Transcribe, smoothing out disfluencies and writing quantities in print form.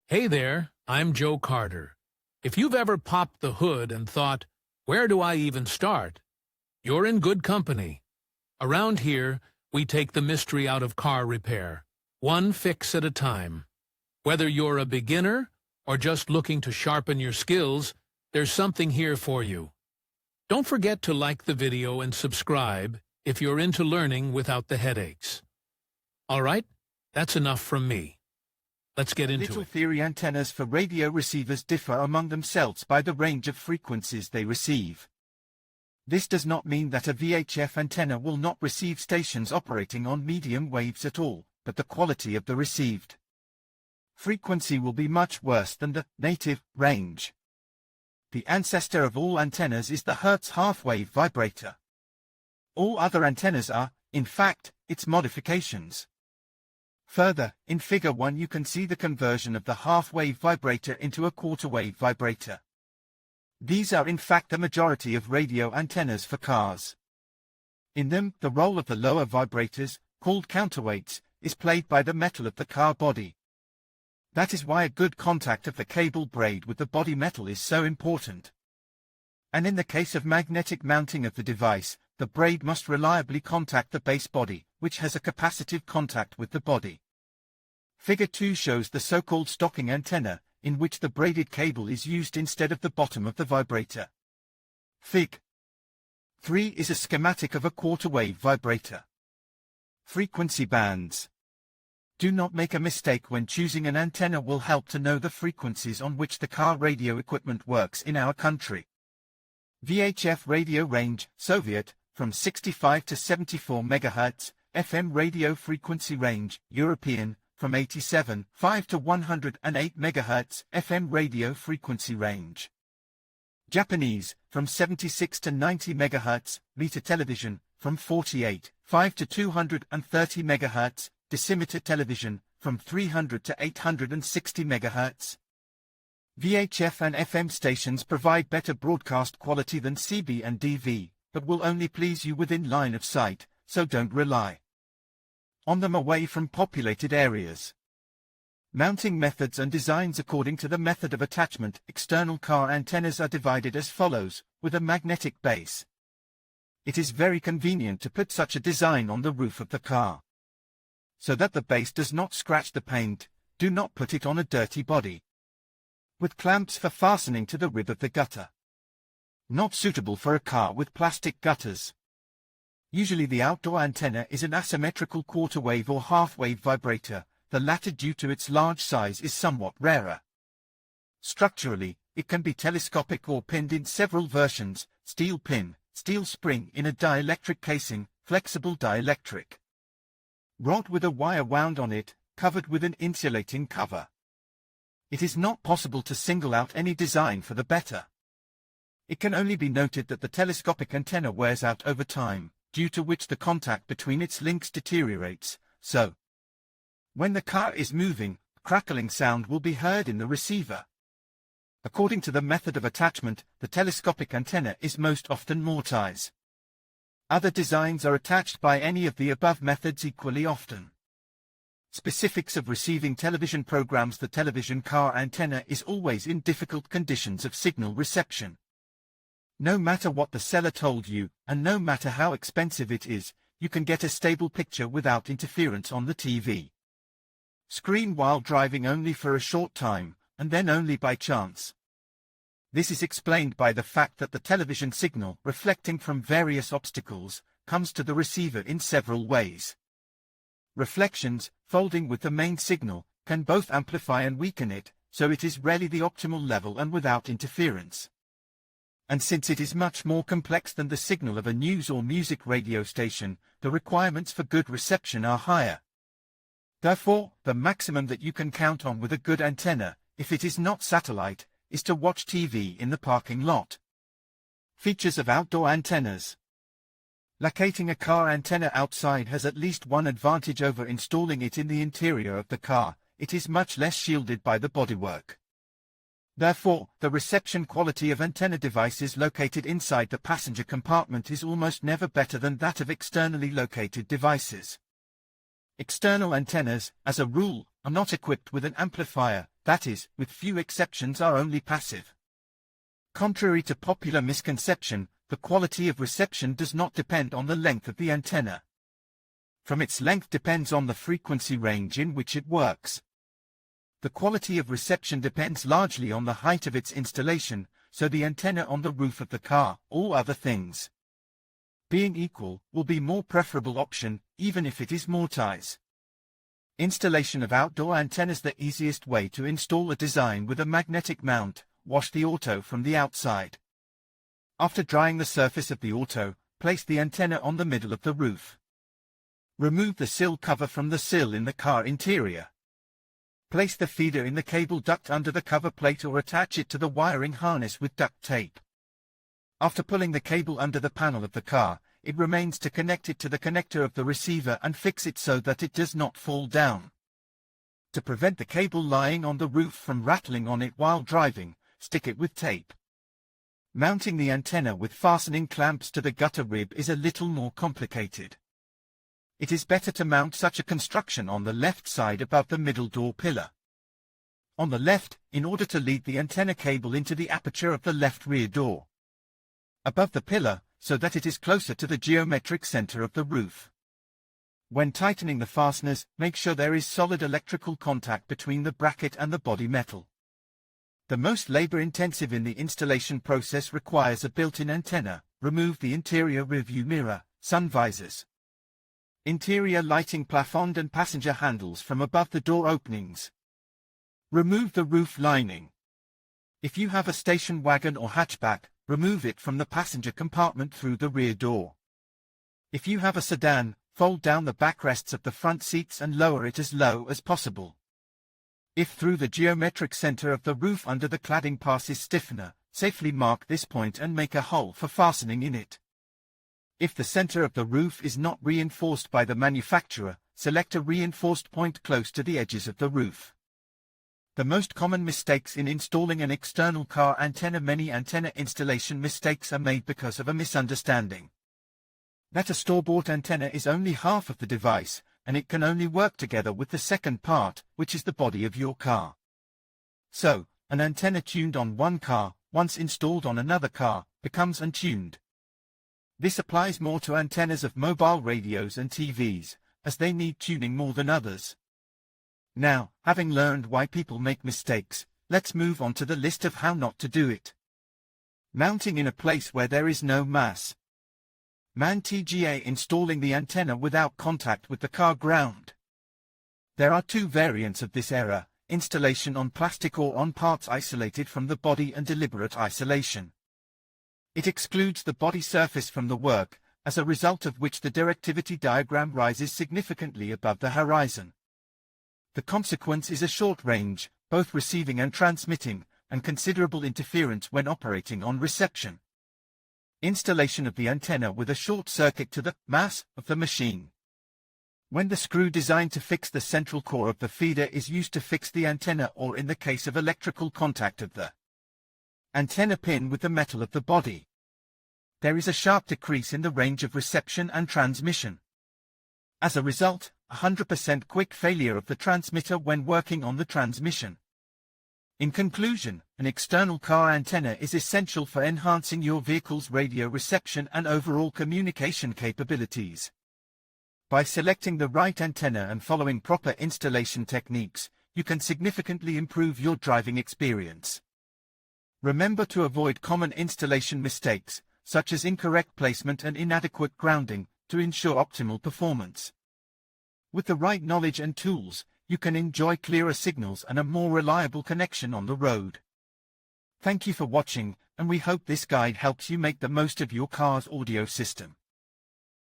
Hey there, I'm Joe Carter. If you've ever popped the hood and thought, where do I even start? You're in good company. Around here, we take the mystery out of car repair, one fix at a time. Whether you're a beginner or just looking to sharpen your skills, there's something here for you. Don't forget to like the video and subscribe if you're into learning without the headaches. All right, that's enough from me. Let's get into Little it. theory antennas for radio receivers differ among themselves by the range of frequencies they receive. This does not mean that a VHF antenna will not receive stations operating on medium waves at all, but the quality of the received frequency will be much worse than the native range. The ancestor of all antennas is the Hertz half-wave vibrator. All other antennas are, in fact, its modifications. Further, in Figure 1 you can see the conversion of the half-wave vibrator into a quarter-wave vibrator. These are in fact the majority of radio antennas for cars. In them, the role of the lower vibrators, called counterweights, is played by the metal of the car body. That is why a good contact of the cable braid with the body metal is so important. And in the case of magnetic mounting of the device, the braid must reliably contact the base body, which has a capacitive contact with the body. Figure 2 shows the so-called stocking antenna, in which the braided cable is used instead of the bottom of the vibrator. Fig. 3 is a schematic of a quarter-wave vibrator. Frequency bands. Do not make a mistake when choosing an antenna. Will help to know the frequencies on which the car radio equipment works in our country. VHF radio range, Soviet, from 65 to 74 MHz, FM radio frequency range, European, from 87.5 to 108 MHz, FM radio frequency range. Japanese, from 76 to 90 MHz, meter television, from 48.5 to 230 MHz, decimeter television, from 300 to 860 MHz. VHF and FM stations provide better broadcast quality than CB and DV, but will only please you within line of sight, so don't rely on them away from populated areas. Mounting methods and designs. According to the method of attachment, external car antennas are divided as follows, with a magnetic base. It is very convenient to put such a design on the roof of the car, so that the base does not scratch the paint. Do not put it on a dirty body. With clamps for fastening to the rib of the gutter. Not suitable for a car with plastic gutters. Usually the outdoor antenna is an asymmetrical quarter-wave or half-wave vibrator. The latter, due to its large size, is somewhat rarer. Structurally, it can be telescopic or pinned in several versions: steel pin, steel spring in a dielectric casing, flexible dielectric rod with a wire wound on it, covered with an insulating cover. It is not possible to single out any design for the better. It can only be noted that the telescopic antenna wears out over time, due to which the contact between its links deteriorates, so when the car is moving, a crackling sound will be heard in the receiver. According to the method of attachment, the telescopic antenna is most often mortise. Other designs are attached by any of the above methods equally often. Specifics of receiving television programs. The television car antenna is always in difficult conditions of signal reception. No matter what the seller told you, and no matter how expensive it is, you can get a stable picture without interference on the TV screen while driving only for a short time, and then only by chance. This is explained by the fact that the television signal, reflecting from various obstacles, comes to the receiver in several ways. Reflections, folding with the main signal, can both amplify and weaken it, so it is rarely the optimal level and without interference. And since it is much more complex than the signal of a news or music radio station, the requirements for good reception are higher. Therefore, the maximum that you can count on with a good antenna, if it is not satellite, is to watch TV in the parking lot. Features of outdoor antennas. Locating a car antenna outside has at least one advantage over installing it in the interior of the car: it is much less shielded by the bodywork. Therefore, the reception quality of antenna devices located inside the passenger compartment is almost never better than that of externally located devices. External antennas, as a rule, are not equipped with an amplifier, that is, with few exceptions, are only passive. Contrary to popular misconception, the quality of reception does not depend on the length of the antenna. From its length depends on the frequency range in which it works. The quality of reception depends largely on the height of its installation, so the antenna on the roof of the car, all other things being equal, will be more preferable option, even if it is mortise. Installation of outdoor antennas. The easiest way to install a design with a magnetic mount. Wash the auto from the outside. After drying the surface of the auto, place the antenna on the middle of the roof. Remove the sill cover from the sill in the car interior. Place the feeder in the cable duct under the cover plate or attach it to the wiring harness with duct tape. After pulling the cable under the panel of the car, it remains to connect it to the connector of the receiver and fix it so that it does not fall down. To prevent the cable lying on the roof from rattling on it while driving, stick it with tape. Mounting the antenna with fastening clamps to the gutter rib is a little more complicated. It is better to mount such a construction on the left side above the middle door pillar. On the left, in order to lead the antenna cable into the aperture of the left rear door. Above the pillar, so that it is closer to the geometric center of the roof. When tightening the fasteners, make sure there is solid electrical contact between the bracket and the body metal. The most labor-intensive in the installation process requires a built-in antenna. Remove the interior rearview mirror, sun visors, interior lighting plafond and passenger handles from above the door openings. Remove the roof lining. If you have a station wagon or hatchback, remove it from the passenger compartment through the rear door. If you have a sedan, fold down the backrests of the front seats and lower it as low as possible. If through the geometric center of the roof under the cladding passes stiffener, safely mark this point and make a hole for fastening in it. If the center of the roof is not reinforced by the manufacturer, select a reinforced point close to the edges of the roof. The most common mistakes in installing an external car antenna. Many antenna installation mistakes are made because of a misunderstanding that a store-bought antenna is only half of the device, and it can only work together with the second part, which is the body of your car. So, an antenna tuned on one car, once installed on another car, becomes untuned. This applies more to antennas of mobile radios and TVs, as they need tuning more than others. Now, having learned why people make mistakes, let's move on to the list of how not to do it. Mounting in a place where there is no mass. TGA installing the antenna without contact with the car ground. There are two variants of this error: installation on plastic or on parts isolated from the body, and deliberate isolation. It excludes the body surface from the work, as a result of which the directivity diagram rises significantly above the horizon. The consequence is a short range, both receiving and transmitting, and considerable interference when operating on reception. Installation of the antenna with a short circuit to the mass of the machine. When the screw designed to fix the central core of the feeder is used to fix the antenna, or in the case of electrical contact of the antenna pin with the metal of the body, there is a sharp decrease in the range of reception and transmission. As a result, 100% quick failure of the transmitter when working on the transmission. In conclusion, an external car antenna is essential for enhancing your vehicle's radio reception and overall communication capabilities. By selecting the right antenna and following proper installation techniques, you can significantly improve your driving experience. Remember to avoid common installation mistakes, such as incorrect placement and inadequate grounding, to ensure optimal performance. With the right knowledge and tools, you can enjoy clearer signals and a more reliable connection on the road. Thank you for watching, and we hope this guide helps you make the most of your car's audio system.